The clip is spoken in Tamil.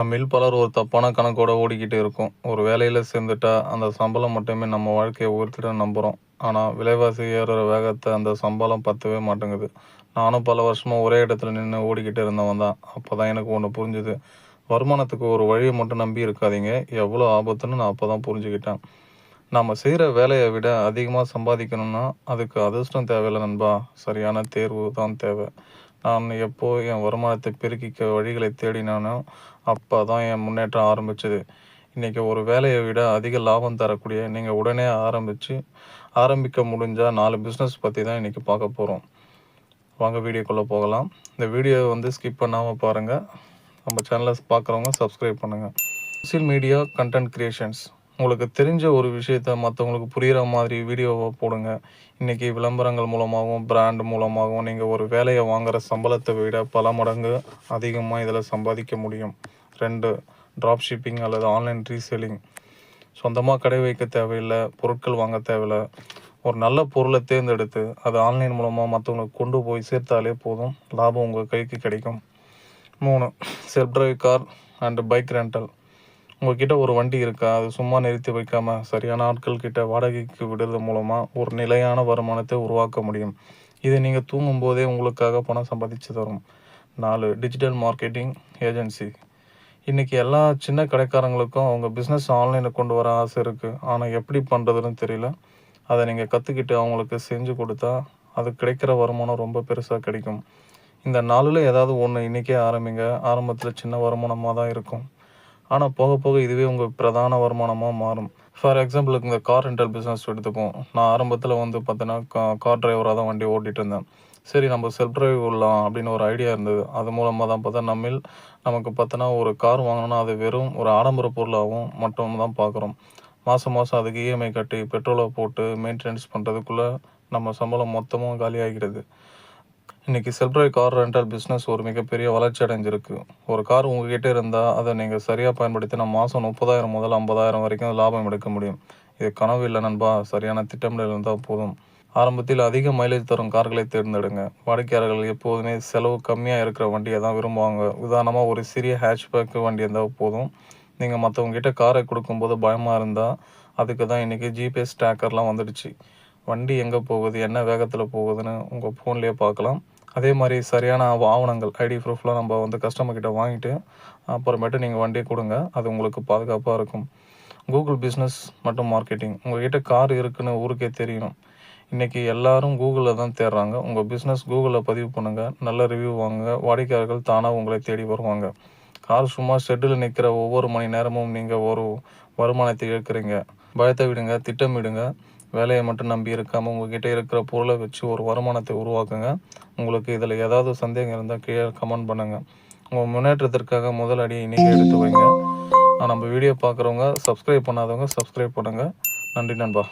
நம்மில் பலர் ஒரு தப்பான கணக்கோட ஓடிக்கிட்டு இருக்கோம். ஒரு வேலையில சேர்ந்துட்டா, அந்த சம்பளம் மட்டுமே நம்ம வாழ்க்கைய உயர்த்திடும்னு நம்புறோம். ஆனா, விலைவாசி ஏறுற வேகத்த அந்த சம்பளம் பத்தவே மாட்டேங்குது. நானும் பல வருஷமா ஒரே இடத்துல நின்னு ஓடிக்கிட்டு இருந்தவன் தான். அப்பதான் எனக்கு ஒண்ணு புரிஞ்சுது. வருமானத்துக்கு ஒரு வழிய மட்டும் நம்பி இருக்காதீங்க. எவ்வளோ ஆபத்துன்னு நான் அப்பதான் புரிஞ்சுக்கிட்டேன். நாம செய்ற வேலைய விட அதிகமா சம்பாதிக்கணும்னா, அதுக்கு அதிர்ஷ்டம் தேவையில்ல நண்பா. சரியான தேர்வு தான் தேவை. நான் எப்போ என் வருமானத்தை பெருக்கிக்க வழிகளை தேடினானோ, அப்பதான் என் முன்னேற்றம் ஆரம்பிச்சது. இன்னைக்கு ஒரு வேலைய விட அதிக லாபம் தரக்கூடிய நீங்க உடனே ஆரம்பிக்க முடிஞ்சா 4 பிசினஸ் பத்தி தான் இன்னைக்கு பார்க்க போறோம். வாங்க வீடியோக்குள்ள போகலாம். இந்த வீடியோவ ஸ்கிப் பண்ணாம பாருங்க. நம்ம சேனல பார்க்குறவங்க சப்ஸ்கிரைப் பண்ணுங்க. Social media content creations. உங்களுக்கு தெரிஞ்ச ஒரு விஷயத்த மற்றவங்களுக்கு புரியிற மாதிரி வீடியோவா போடுங்க. இன்னைக்கு விளம்பரங்கள் மூலமாகவும், பிராண்ட் மூலமாகவும் நீங்க ஒரு வேலைய வாங்குற சம்பளத்தை விட பல மடங்கு அதிகமா இதில சம்பாதிக்க முடியும். 2 ட்ராப் ஷிப்பிங் அல்லது ஆன்லைன் ரீசெல்லிங். சொந்தமா கடை வைக்க தேவையில்ல, பொருட்கள் வாங்க தேவையில்ல. ஒரு நல்ல பொருள தேர்ந்தெடுத்து, அத ஆன்லைன் மூலமா மத்தவங்களுக்கு கொண்டு போய் சேர்த்தாலே போதும். லாபம் உங்க கைக்கு கிடைக்கும். 3 self drive car and bike rental. உங்ககிட்ட ஒரு வண்டி இருக்கா? அது சும்மா நிறுத்தி வைக்காம, சரியான ஆட்கள் கிட்ட வாடகைக்கு விடுறது மூலமா ஒரு நிலையான வருமானத்தை உருவாக்க முடியும். இது நீங்க தூங்கும்போதே உங்களுக்காக பணம் சம்பாதிச்சு தரும். 4 டிஜிட்டல் மார்க்கெட்டிங் ஏஜென்சி. இன்னைக்கு எல்லா சின்ன கடைக்காரங்களுக்கும் அவங்க பிஸ்னஸ் ஆன்லைனில் கொண்டு வர ஆசை இருக்குது. ஆனால் எப்படி பண்ணுறதுன்னு தெரியல. அதை நீங்கள் கற்றுக்கிட்டு அவங்களுக்கு செஞ்சு கொடுத்தா அது கிடைக்கிற வருமானம் ரொம்ப பெருசாக கிடைக்கும். இந்த 4ல் ஏதாவது ஒன்று இன்றைக்கே ஆரம்பிங்க. ஆரம்பத்தில் சின்ன வருமானமாக தான் இருக்கும். ஆனால் போக போக இதுவே உங்கள் பிரதான வருமானமாக மாறும். ஃபார் எக்ஸாம்பிளுக்கு இந்த கார் ரெண்டல் பிஸ்னஸ் எடுத்துப்போம். நான் ஆரம்பத்தில் பார்த்தீங்கன்னா கார் டிரைவராக தான் வண்டி ஓட்டிகிட்டு இருந்தேன். சரி நம்ம செல்ஃப் டிரைவ் விடலாம் அப்படின்னு ஒரு ஐடியா இருந்தது. அது மூலமாக தான் நமக்கு பார்த்தோன்னா ஒரு கார் வாங்கணும்னா அது வெறும் ஒரு ஆடம்பர பொருளாகவும் மட்டும் தான் பார்க்குறோம். மாதம் மாதம் அதுக்கு இஎம்ஐ கட்டி பெட்ரோலை போட்டு மெயின்டெனன்ஸ் பண்ணுறதுக்குள்ளே நம்ம சம்பளம் மொத்தமும் காலியாகிறது. இன்றைக்கி self drive car rental business ஒரு மிகப்பெரிய வளர்ச்சி அடைஞ்சிருக்கு. ஒரு கார் உங்ககிட்ட இருந்தால் அதை நீங்கள் சரியாக பயன்படுத்தினா மாதம் 30,000 முதல் 50,000 வரைக்கும் லாபம் எடுக்க முடியும். இது கனவு இல்லை நண்பா, சரியான திட்டமிடல் இருந்தால் போதும். ஆரம்பத்தில் அதிக மைலேஜ் தரும் கார்களை தேர்ந்தெடுங்க. வாடிக்கையாளர்கள் எப்போதுமே செலவு கம்மியாக இருக்கிற வண்டியை தான் விரும்புவாங்க. உதாரணமாக ஒரு சிறிய ஹேட்ச்பேக் வண்டி இருந்தால் போதும். நீங்கள் மற்றவங்ககிட்ட காரை கொடுக்கும்போது பயமாக இருந்தால் அதுக்கு தான் இன்றைக்கி ஜிபிஎஸ் ட்ராக்கர்லாம் வந்துடுச்சு. வண்டி எங்கே போகுது, என்ன வேகத்தில் போகுதுன்னு உங்கள் ஃபோன்லேயே பார்க்கலாம். அதே மாதிரி சரியான ஆவணங்கள், ஐடி ப்ரூஃப்லாம் நம்ம கஸ்டமர் கிட்ட வாங்கிட்டு அப்புறமேட்டு நீங்கள் வண்டியை கொடுங்க. அது உங்களுக்கு பாதுகாப்பாக இருக்கும். கூகுள் பிஸ்னஸ் மற்றும் மார்க்கெட்டிங். உங்கள்கிட்ட கார் இருக்குன்னு ஊருக்கே தெரியணும். இன்றைக்கி எல்லாரும் கூகுளில் தான் தேடுறாங்க. உங்கள் பிஸ்னஸ் கூகுளில் பதிவு பண்ணுங்கள். நல்ல ரிவ்யூ வாங்குங்க. வாடிக்கையாளர்கள் தானாக உங்களை தேடி வருவாங்க. கார் சும்மா ஷெட்டில் நிற்கிற ஒவ்வொரு மணி நேரமும் நீங்கள் ஒரு வருமானத்தை இழக்கிறீங்க. பயத்தை விடுங்க, திட்டமிடுங்க. வேலையை மட்டும் நம்பி இருக்காமல் உங்ககிட்ட இருக்கிற பொருளை வச்சு ஒரு வருமானத்தை உருவாக்குங்க. உங்களுக்கு இதில் ஏதாவது சந்தேகம் இருந்தால் கீழே கமெண்ட் பண்ணுங்கள். உங்கள் முன்னேற்றத்திற்காக முதல் அடியை இன்றைக்கி எடுத்து வைங்க. நம்ம வீடியோ பார்க்குறவங்க சப்ஸ்கிரைப் பண்ணாதவங்க சப்ஸ்கிரைப் பண்ணுங்கள். நன்றி நண்பா.